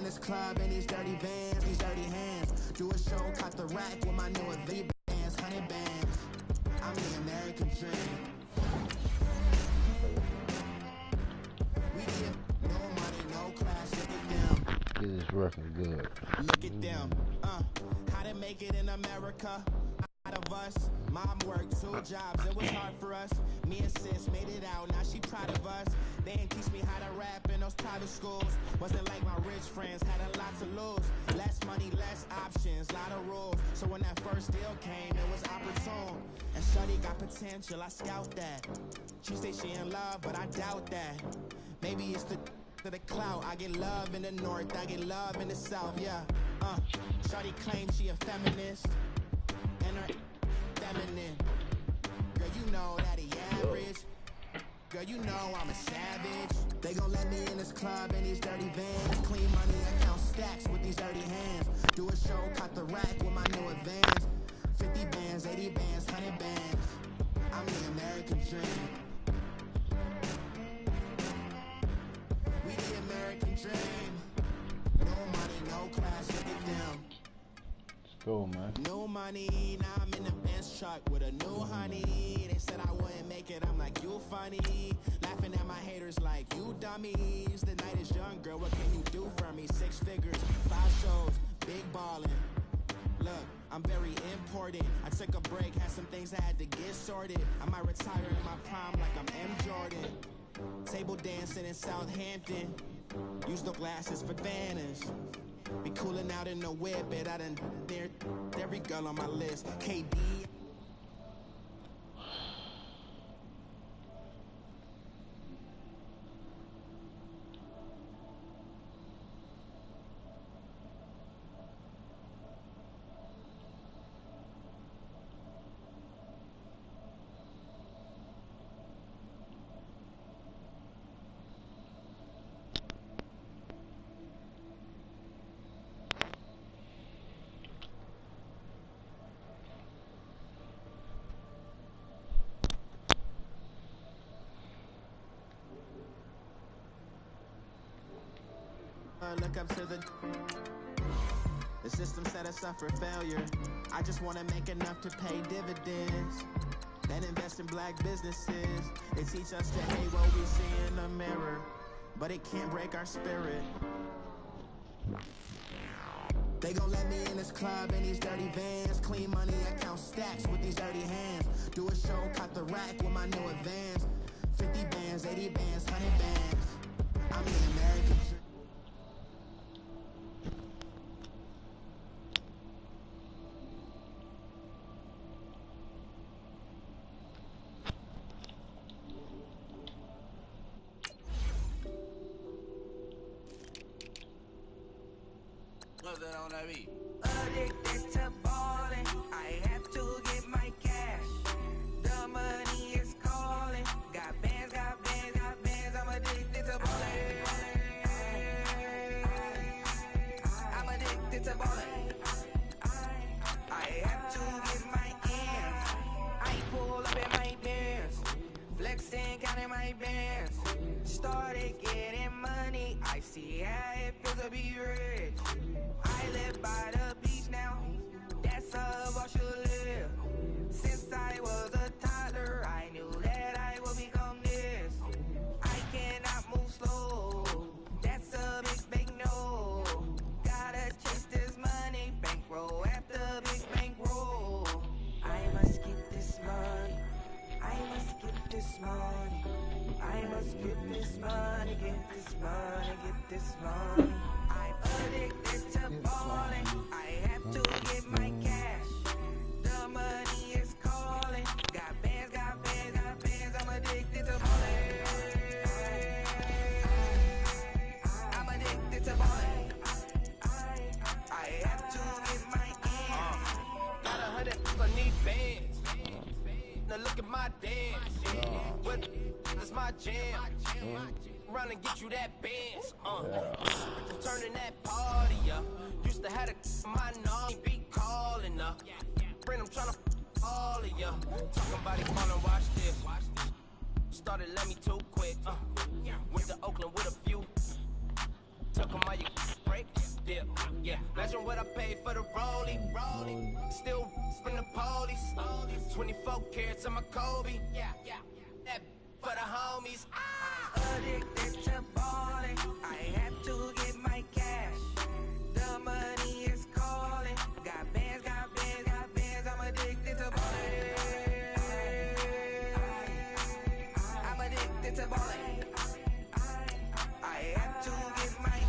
this club in these dirty vans, these dirty hands. Do a show, cut the rack with my new V bands, 100 bands. I'm the American dream. We get no money, no class, look at them. Get this record good. Look at them, how to make it in America. Out of us, mom worked 2 jobs, it was hard for us. Me and sis made it out, now she proud of us. They didn't teach me how to rap in those private schools. Wasn't like my rich friends, had a lot to lose. Less money, less options, lot of rules. So when that first deal came, it was opportune. And shorty got potential, I scout that. She say she in love, but I doubt that. Maybe it's the clout. I get love in the north, I get love in the south, yeah. Shorty claims she a feminist, and her feminine. Girl, you know that he average. Girl, you know I'm a savage. They gon' let me in this club in these dirty vans. Clean money, I count stacks with these dirty hands. Do a show, cut the rack with my new advance. 50 bands, 80 bands, 100 bands. I'm the American dream. We the American dream. No money, no class, look at them. Go, man. No money, now I'm in the Benz truck with a new honey. They said I wouldn't make it, I'm like, you funny. Laughing at my haters like, you dummies. The night is young, girl, what can you do for me? 6 figures, 5 shows, big ballin'. Look, I'm very important. I took a break, had some things I had to get sorted. I might retire in my prime like I'm M. Jordan. Table dancing in Southampton. Use the glasses for Vannas. Be coolin' out in the whip, but I done near every girl on my list. KD. Look up to the system set us up for failure. I just want to make enough to pay dividends, then invest in black businesses. They teach us to hate what we see in the mirror, but it can't break our spirit. They gon' let me in this club in these dirty vans. Clean money, I count stacks with these dirty hands. Do a show, cut the rack with my new advance. 50 bands, 80 bands, 100 bands. I'm the American dream. On that beat. Addicted to ballin', I have to get my cash. The money is calling. Got bands, got bands, got bands. I'm addicted to ballin'. I'm addicted to ballin'. I have to get my ends. I pull up in my bands, flexing, counting my bands. Started getting money. I see how it feels to be rich. I live by the beach now, that's how I should live. Since I was a toddler, I knew that I would become this. I cannot move slow, that's a big no. Gotta chase this money, bankroll after big bankroll. I must get this money, I must get this money. I must get this money, get this money, get this money. I'm addicted to ballin', I have to get my cash. The money is calling. Got bands, got bands, got bands. I'm addicted to ballin'. I'm addicted to ballin'. I have to get my ends. Got 100, I need bands. Now look at my dance. What is my jam? Run and get you that bands. Turning that party up. Used to have my name be calling up. Friend, I'm tryna all of ya. Talking about it, calling, watch this. Started let me too quick. Went to Oakland with a few. Took 'em while you break. Still from the police. 24 carats on my Kobe. Yeah. That for the homies. Addicted to balling. I have to get my cash. The money is calling. Got bands. I'm addicted to balling. I'm addicted to balling. I have to get my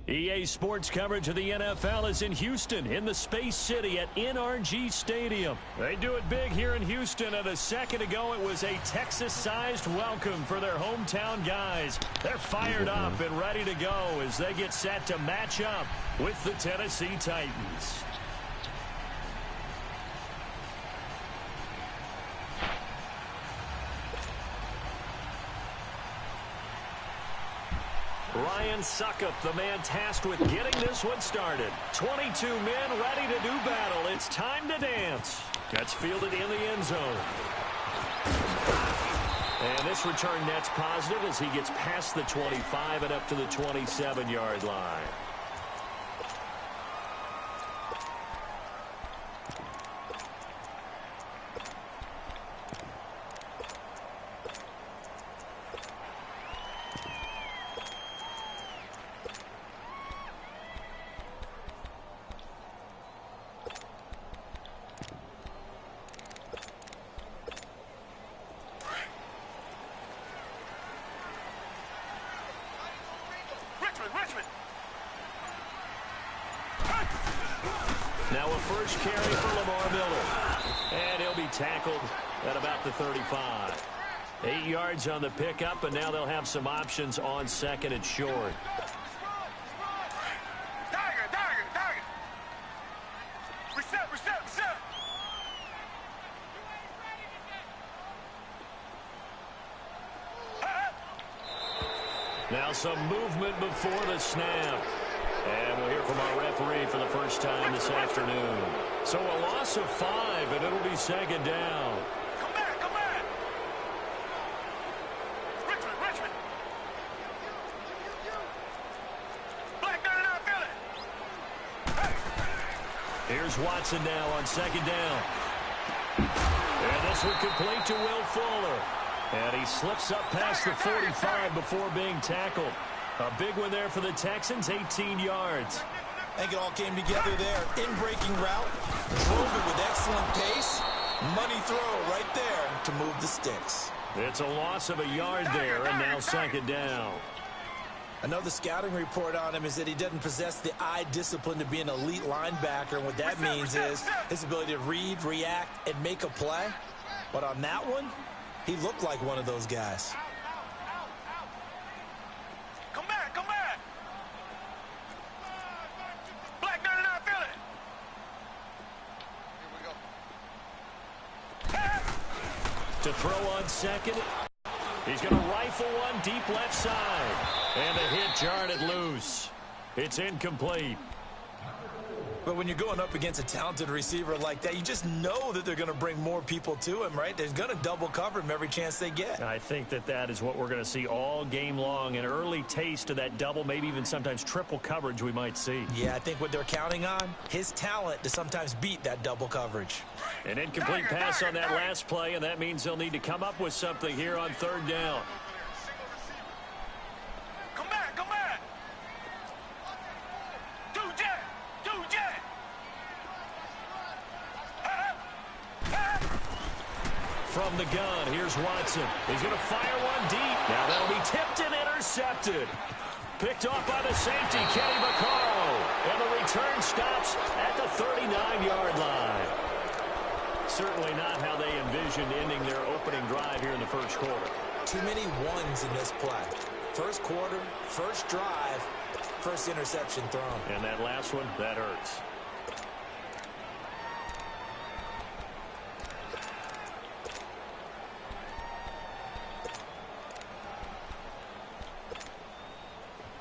EA Sports coverage of the NFL is in Houston, in the Space City at NRG Stadium. They do it big here in Houston, and a second ago it was a Texas-sized welcome for their hometown guys. They're fired up and ready to go as they get set to match up with the Tennessee Titans. Ryan Suckup, the man tasked with getting this one started. 22 men ready to do battle. It's time to dance. That's fielded in the end zone. And this return net's positive as he gets past the 25 and up to the 27-yard line. Now a first carry for Lamar Miller. And he'll be tackled at about the 35. 8 yards on the pickup, and now they'll have some options on second and short. Tiger. Reset. Now some movement before the snap. And we'll hear from our referee for the first time this afternoon. So a loss of 5, and it'll be second down. Come back. Richmond. Black 99 Philly. Hey. Here's Watson now on second down. And this one complete to Will Fuller. And he slips up past the 45 before being tackled. A big one there for the Texans, 18 yards. I think it all came together there. In-breaking route, drove it with excellent pace. Money throw right there to move the sticks. It's a loss of a yard there, and now second down. I know the scouting report on him is that he doesn't possess the eye discipline to be an elite linebacker, and what that means is his ability to read, react, and make a play. But on that one, he looked like one of those guys. Come back. Black 99 Philly. Here we go. To throw on second, he's going to rifle one deep left side. And a hit jarred it loose. It's incomplete. But when you're going up against a talented receiver like that, you just know that they're going to bring more people to him, right? They're going to double cover him every chance they get. I think that is what we're going to see all game long. An early taste of that double, maybe even sometimes triple coverage we might see. Yeah, I think what they're counting on, his talent to sometimes beat that double coverage. An incomplete pass on that last play, and that means they'll need to come up with something here on third down. Come back, come back. Do jet. From the gun, here's Watson. He's going to fire one deep. Now that'll be tipped and intercepted. Picked off by the safety, Kenny Vaccaro. And the return stops at the 39-yard line. Certainly not how they envisioned ending their opening drive here in the first quarter. Too many ones in this play. First quarter, first drive, first interception thrown. And that last one, that hurts.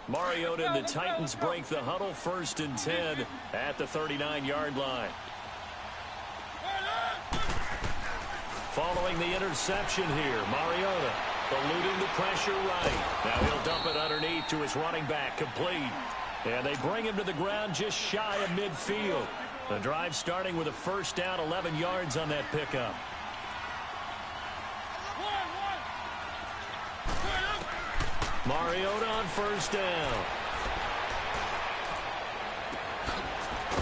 Mariota and the Titans break the huddle, 1st and 10 at the 39-yard line. Following the interception here, Mariota eluding the pressure right. Now he'll dump it underneath to his running back, complete. And they bring him to the ground just shy of midfield. The drive starting with a first down, 11 yards on that pickup. Mariota on first down.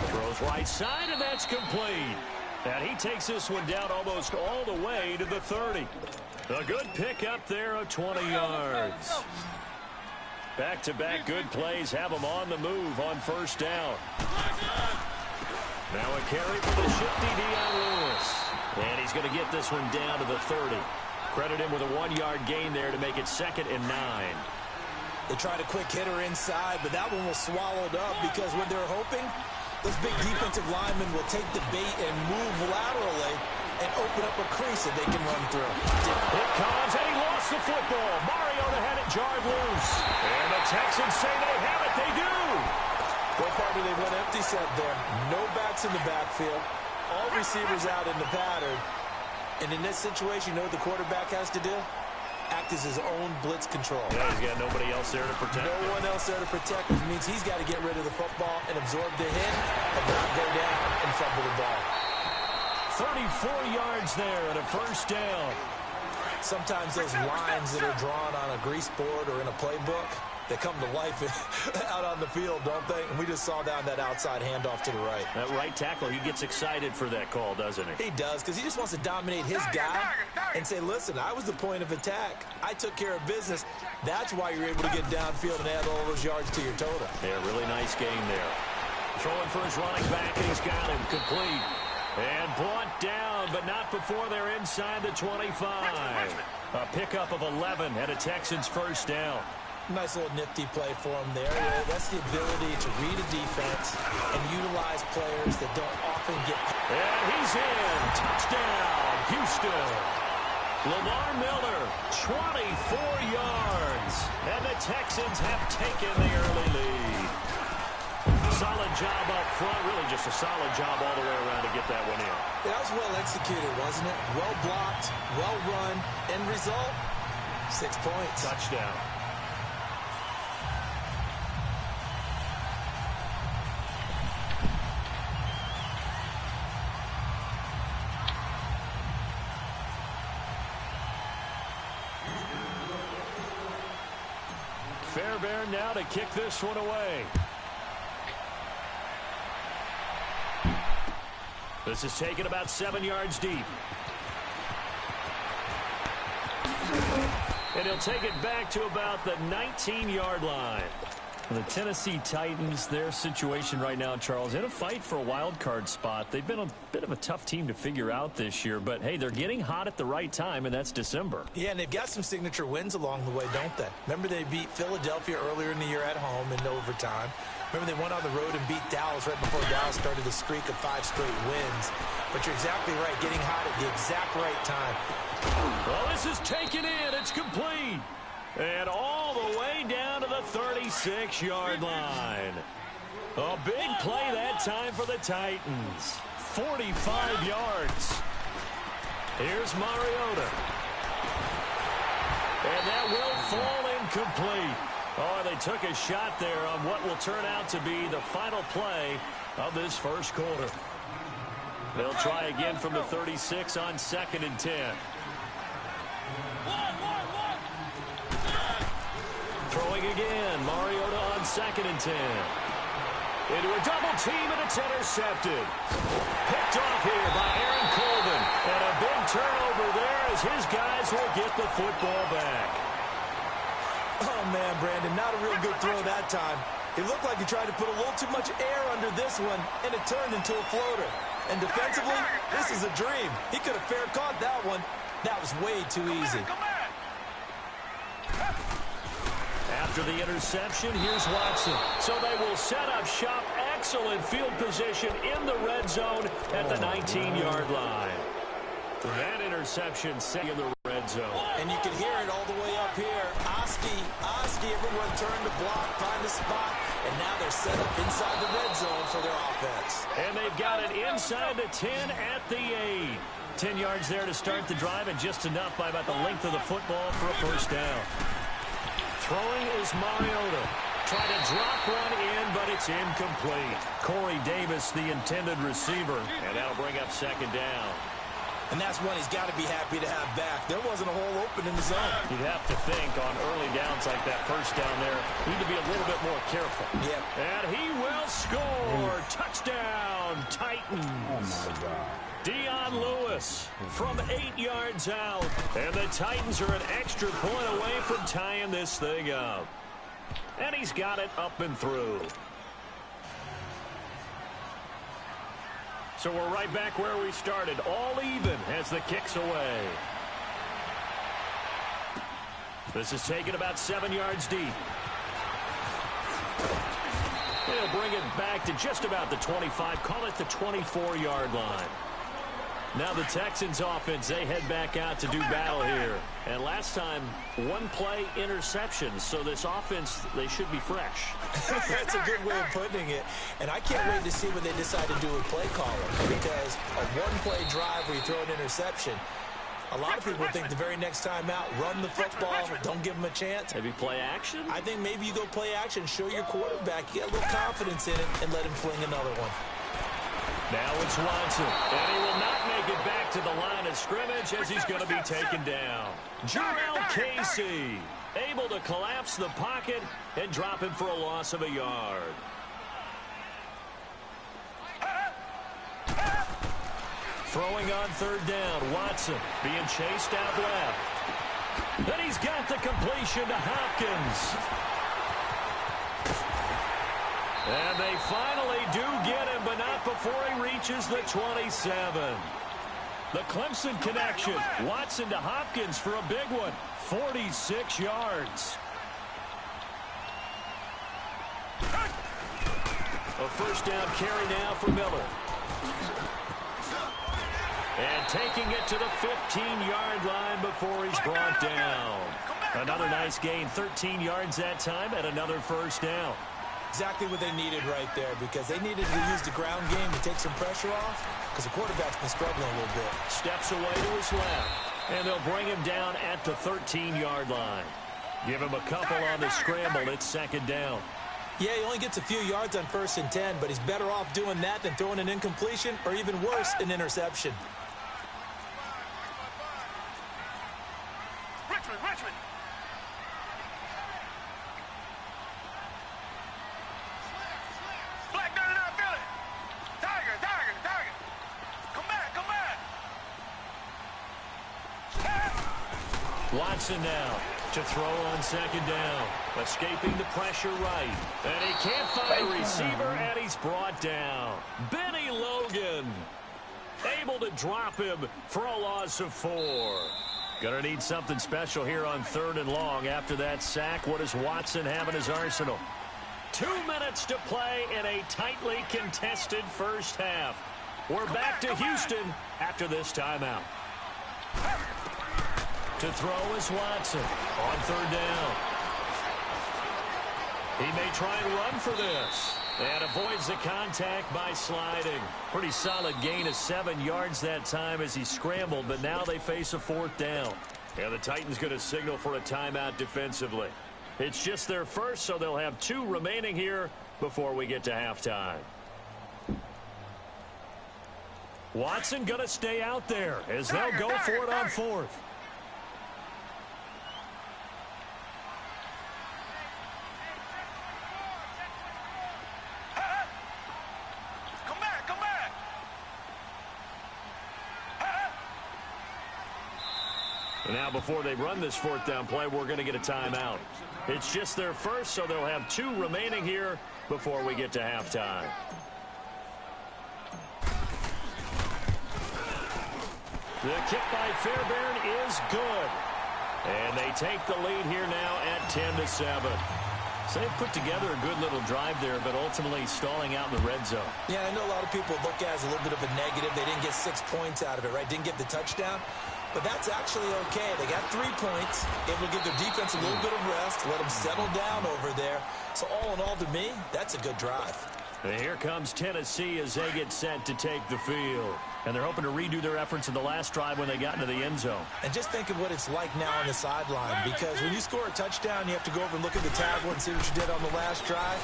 Throws right side, and that's complete. And he takes this one down almost all the way to the 30. A good pickup there of 20 yards. Back-to-back good plays have him on the move on first down. Now a carry for the shifty Dion Lewis. And he's going to get this one down to the 30. Credit him with a 1-yard gain there to make it 2nd and 9. They tried a quick hitter inside, but that one was swallowed up because when they're hoping, those big defensive linemen will take the bait and move laterally and open up a crease that they can run through. Here comes, and he lost the football. Mariota had it jarred loose. And the Texans say they have it. They do. What part do they went empty set there? No backs in the backfield. All receivers out in the pattern. And in this situation, you know what the quarterback has to do? Act as his own blitz control. Yeah, he's got nobody else there to protect. No one else there to protect, which means he's got to get rid of the football and absorb the hit and not go down and fumble the ball. 34 yards there and a first down. Sometimes those lines that are drawn on a grease board or in a playbook, they come to life out on the field, don't they? And we just saw down that outside handoff to the right. That right tackle, he gets excited for that call, doesn't he? He does, because he just wants to dominate his guy and say, listen, I was the point of attack. I took care of business. That's why you're able to get downfield and add all those yards to your total. Yeah, really nice game there. Throwing for his running back, and he's got him complete. And brought down, but not before they're inside the 25. A pickup of 11 and a Texans first down. Nice little nifty play for him there. That's the ability to read a defense and utilize players that don't often get... And he's in. Touchdown, Houston. Lamar Miller, 24 yards. And the Texans have taken the early lead. Solid job up front. Really just a solid job all the way around to get that one in. That was well executed, wasn't it? Well blocked, well run. End result, 6 points. Touchdown. Fairbairn now to kick this one away. This is taken about 7 yards deep. And he'll take it back to about the 19-yard line. The Tennessee Titans, their situation right now, Charles, in a fight for a wild card spot. They've been a bit of a tough team to figure out this year, but hey, they're getting hot at the right time, and that's December. Yeah, and they've got some signature wins along the way, don't they? Remember they beat Philadelphia earlier in the year at home in overtime. Remember they went on the road and beat Dallas right before Dallas started a streak of 5 straight wins. But you're exactly right, getting hot at the exact right time. Well, this is taken in. It's complete. And all the way down to the 36-yard line. A big play that time for the Titans. 45 yards. Here's Mariota. And that will fall incomplete. Oh, they took a shot there on what will turn out to be the final play of this first quarter. They'll try again from the 36 on 2nd and 10. Throwing again. Mariota on 2nd and 10. Into a double team, and it's intercepted. Picked off here by Aaron Colvin. And a big turnover there as his guys will get the football back. Oh, man, Brandon, not a real good throw that time. It looked like he tried to put a little too much air under this one, and it turned into a floater. And defensively, this is a dream. He could have fair caught that one. That was way too easy. After the interception, here's Watson. So they will set up shop. Excellent field position in the red zone at the 19-yard line. That interception set in the red zone. And you can hear it all the way up here. Oski, everyone turned to block, find a spot, and now they're set up inside the red zone for their offense. And they've got it inside the 10 at the 8. 10 yards there to start the drive, and just enough by about the length of the football for a first down. Throwing is Mariota. Try to drop one in, but it's incomplete. Corey Davis, the intended receiver, and that'll bring up 2nd down. And that's one he's got to be happy to have back. There wasn't a hole open in the zone. You'd have to think on early downs like that first down there, need to be a little bit more careful. Yep. And he will score. Touchdown, Titans. Oh, my God. Dion Lewis from 8 yards out. And the Titans are an extra point away from tying this thing up. And he's got it up and through. So we're right back where we started, all even as the kick's away. This is taken about 7 yards deep. They'll bring it back to just about the 25, call it the 24-yard line. Now the Texans offense, they head back out to do battle here. And last time, one play interceptions. So this offense, they should be fresh. That's a good way of putting it. And I can't wait to see what they decide to do with play calling. Because a one-play drive where you throw an interception, a lot of people think the very next time out, run the football, don't give them a chance. Maybe play action? I think maybe you go play action, show your quarterback, get a little confidence in it, and let him fling another one. Now it's Watson, and he will not make it back to the line of scrimmage as he's going to be taken down. Jarrell Casey able to collapse the pocket and drop him for a loss of a yard. Throwing on 3rd down, Watson being chased out left. Then he's got the completion to Hopkins. And they finally do get him, but not before he reaches the 27. The Clemson connection. Watson to Hopkins for a big one. 46 yards. A first down carry now for Miller. And taking it to the 15-yard line before he's brought down. Another nice gain, 13 yards that time, and another first down. Exactly what they needed right there, because they needed to use the ground game to take some pressure off, because the quarterback's been struggling a little bit. Steps away to his left, and they'll bring him down at the 13-yard line. Give him a couple on the scramble. It's 2nd down. Yeah, he only gets a few yards on 1st and 10, but he's better off doing that than throwing an incompletion, or even worse, an interception. Richmond. Black 99 Philly. Tiger. Come back. Watson now to throw on 2nd down. Escaping the pressure right. And he can't find a receiver, and he's brought down. Benny Logan able to drop him for a loss of 4. Gonna need something special here on 3rd and long. After that sack, what does Watson have in his arsenal? 2 minutes to play in a tightly contested first half. We're back to Houston after this timeout. To throw is Watson on 3rd down. He may try and run for this. And avoids the contact by sliding. Pretty solid gain of 7 yards that time as he scrambled, but now they face a 4th down. And the Titans going to signal for a timeout defensively. It's just their first, so they'll have 2 remaining here before we get to halftime. Watson going to stay out there as they'll go for it on 4th. And now before they run this 4th down play, we're going to get a timeout. It's just their first, so they'll have 2 remaining here before we get to halftime. The kick by Fairbairn is good. And they take the lead here now at 10-7. So they put together a good little drive there, but ultimately stalling out in the red zone. Yeah, I know a lot of people look at it as a little bit of a negative. They didn't get 6 points out of it, right? Didn't get the touchdown. But that's actually okay. They got 3 points. It will give their defense a little bit of rest, let them settle down over there. So all in all, to me, that's a good drive. And here comes Tennessee as they get set to take the field. And they're hoping to redo their efforts in the last drive when they got into the end zone. And just think of what it's like now on the sideline, because when you score a touchdown, you have to go over and look at the tablet and see what you did on the last drive.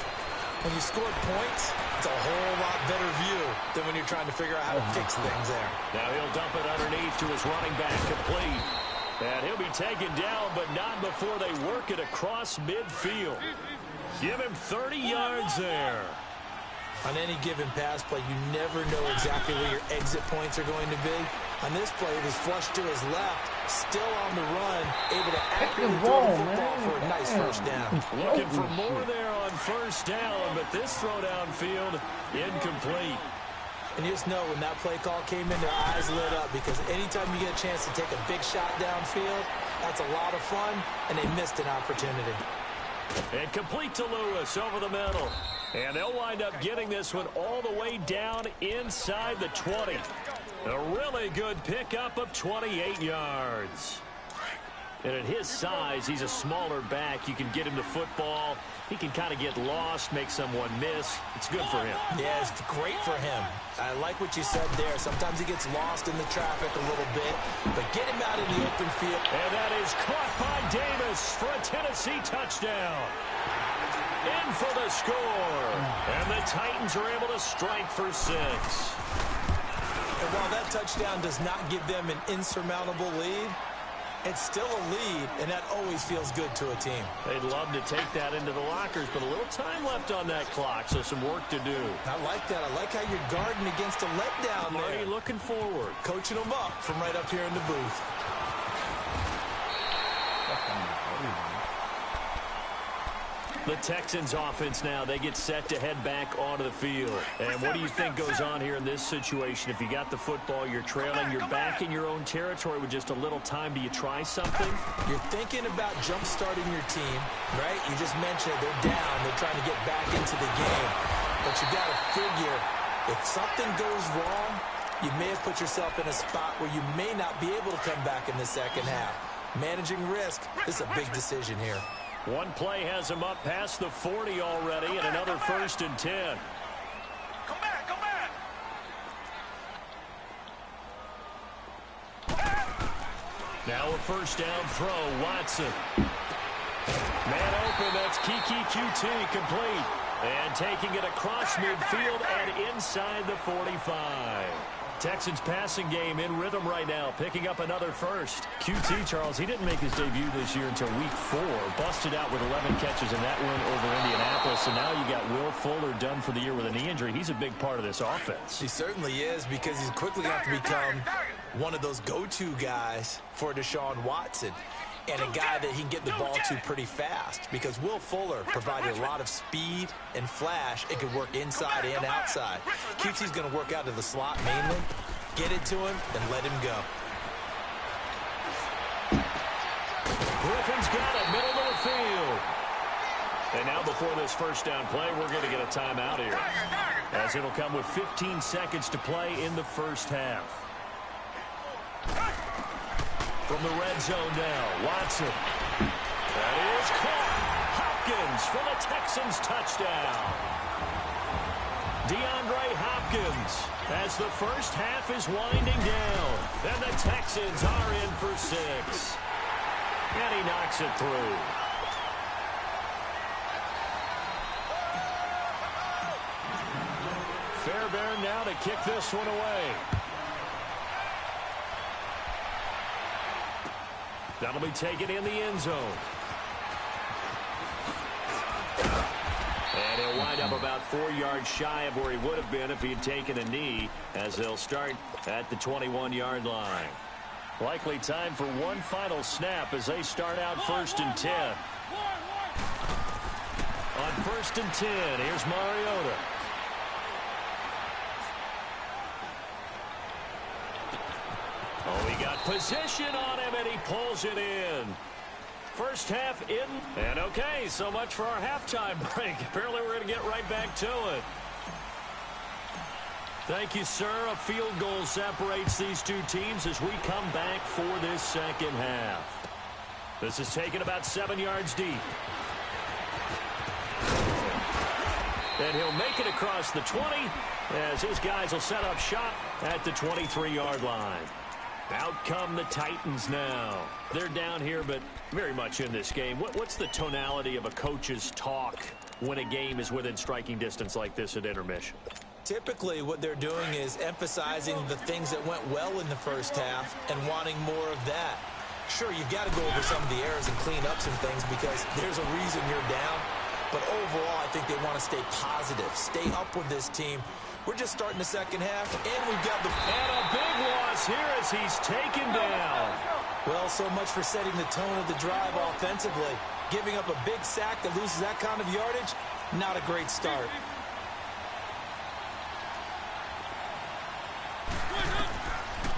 When you score points, it's a whole lot better view than when you're trying to figure out how to fix things there. Now he'll dump it underneath to his running back, complete. And he'll be taken down, but not before they work it across midfield. Give him 30 yards there. On any given pass play, you never know exactly where your exit points are going to be. On this play, it was flushed to his left, still on the run, able to accurately throw the football for a nice first down. Looking for more there on first down, but this throw downfield incomplete. And you just know when that play call came in, their eyes lit up, because anytime you get a chance to take a big shot downfield, that's a lot of fun, and they missed an opportunity. And complete to Lewis over the middle. And they'll wind up getting this one all the way down inside the 20. A really good pickup of 28 yards. And at his size, he's a smaller back. You can get him the football. He can kind of get lost, make someone miss. It's good for him. Yeah, it's great for him. I like what you said there. Sometimes he gets lost in the traffic a little bit, but get him out in the open field. And that is caught by Davis for a Tennessee touchdown. In for the score. And the Titans are able to strike for 6. And while that touchdown does not give them an insurmountable lead, it's still a lead, and that always feels good to a team. They'd love to take that into the lockers, but a little time left on that clock, so some work to do. I like that. I like how you're guarding against a letdown there. Marty looking forward. Coaching them up from right up here in the booth. The Texans offense now, they get set to head back onto the field. And what do you think goes on here in this situation? If you got the football, you're trailing, you're back in your own territory with just a little time. Do you try something? You're thinking about jump-starting your team, right? You just mentioned it. They're down. They're trying to get back into the game. But you got to figure, if something goes wrong, you may have put yourself in a spot where you may not be able to come back in the second half. Managing risk, this is a big decision here. One play has him up past the 40 already, and another 1st and 10. Come back, come back. Now a first down throw, Watson. Man open, that's Kiki QT, complete. And taking it across midfield and inside the 45. Texans passing game in rhythm right now, picking up another first. QT, Charles, he didn't make his debut this year until week 4. Busted out with 11 catches in that win over Indianapolis. And now you got Will Fuller done for the year with a knee injury. He's a big part of this offense. He certainly is, because he's quickly going to become one of those go-to guys for Deshaun Watson. And a guy that he can get the ball to pretty fast, because Will Fuller provided a lot of speed and flash. It could work inside and outside. QT's going to work out of the slot mainly, get it to him, and let him go. Griffin's got it, middle of the field. And now before this first down play, we're going to get a timeout here, as it'll come with 15 seconds to play in the first half. From the red zone now, Watson. That is caught. Hopkins Hopkins for the Texans touchdown. DeAndre Hopkins as the first half is winding down. And the Texans are in for 6. And he knocks it through. Fairbairn now to kick this one away. That'll be taken in the end zone. And he'll wind up about 4 yards shy of where he would have been if he had taken a knee, as they'll start at the 21-yard line. Likely time for one final snap as they start out 1st and 10. On 1st and 10, here's Mariota. Oh, he got position on him, and he pulls it in. First half in. And okay, so much for our halftime break. Apparently we're going to get right back to it. Thank you, sir. A field goal separates these two teams as we come back for this second half. This is taken about 7 yards deep. And he'll make it across the 20 as his guys will set up shop at the 23-yard line. Out come the Titans now. They're down here, but very much in this game. What's the tonality of a coach's talk when a game is within striking distance like this at intermission? Typically, what they're doing is emphasizing the things that went well in the first half and wanting more of that. Sure, you've got to go over some of the errors and clean up some things because there's a reason you're down. But overall, I think they want to stay positive, stay up with this team. We're just starting the second half, and we've got the... And a big loss here as he's taken down. Well, so much for setting the tone of the drive offensively. Giving up a big sack that loses that kind of yardage, not a great start.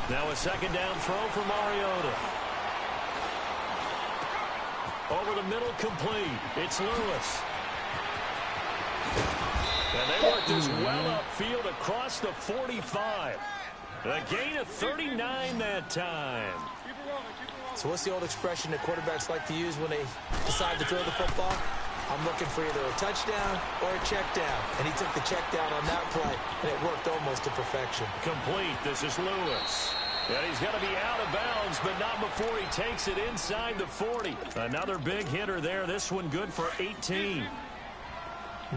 Now a second down throw for Mariota. Over the middle, complete. It's Lewis. And they work this well upfield across the 45. A gain of 39 that time. So what's the old expression that quarterbacks like to use when they decide to throw the football? I'm looking for either a touchdown or a check down. And he took the check down on that play, and it worked almost to perfection. Complete. This is Lewis. And he's going to be out of bounds, but not before he takes it inside the 40. Another big hitter there. This one good for 18.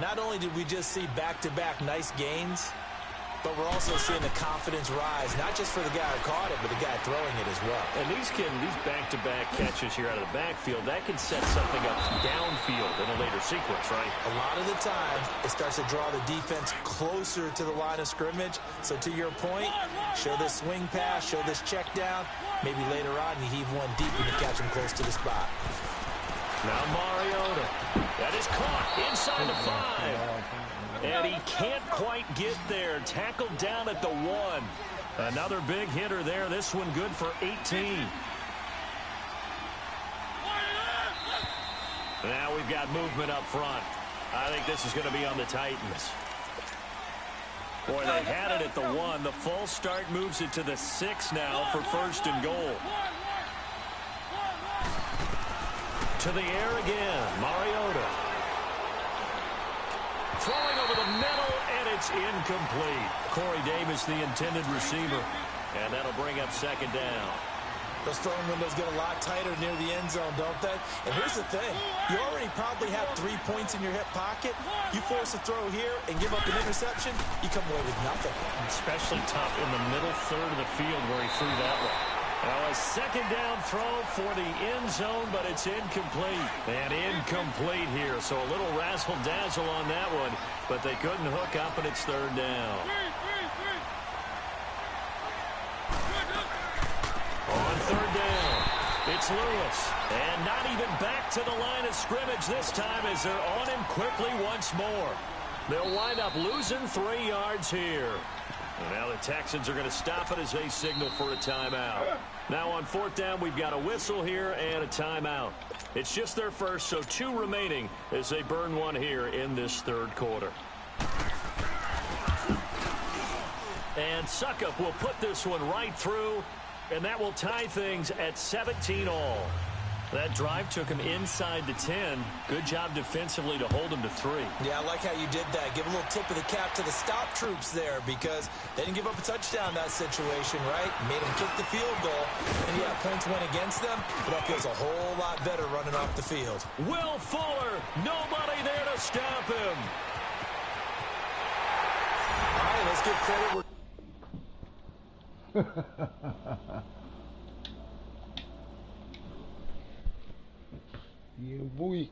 Not only did we just see back-to-back nice gains, but we're also seeing the confidence rise, not just for the guy who caught it, but the guy throwing it as well. And these back-to-back catches here out of the backfield, that can set something up downfield in a later sequence, right? A lot of the time, it starts to draw the defense closer to the line of scrimmage. So to your point, show this swing pass, show this check down. Maybe later on, you heave one deep and you catch him close to the spot. Now Mariota. That is caught inside the 5. And he can't quite get there. Tackled down at the 1. Another big hitter there. This one good for 18. Now we've got movement up front. I think this is going to be on the Titans. Boy, they had it at the 1. The false start moves it to the 6 now for 1st and goal. To the air again, Mariota. Throwing over the middle, and it's incomplete. Corey Davis, the intended receiver. And that'll bring up second down. Those throwing windows get a lot tighter near the end zone, don't they? And here's the thing. You already probably have 3 points in your hip pocket. You force a throw here and give up an interception, you come away with nothing. Especially tough in the middle third of the field where he threw that one. Now a second down throw for the end zone, but it's incomplete. And incomplete here, so a little razzle-dazzle on that one, but they couldn't hook up, and it's 3rd down. On 3rd down, it's Lewis. And not even back to the line of scrimmage this time as they're on him quickly once more. They'll wind up losing 3 yards here. And now the Texans are going to stop it as they signal for a timeout. Now on 4th down, we've got a whistle here and a timeout. It's just their first, so 2 remaining as they burn one here in this 3rd quarter. And Suckup will put this one right through, and that will tie things at 17 all. That drive took him inside the 10. Good job defensively to hold him to 3. Yeah, I like how you did that. Give a little tip of the cap to the stop troops there because they didn't give up a touchdown in that situation, right? Made them kick the field goal. And, yeah, points went against them, but that feels a whole lot better running off the field. Will Fuller, nobody there to stop him. All right, let's give credit. Yeah, boy.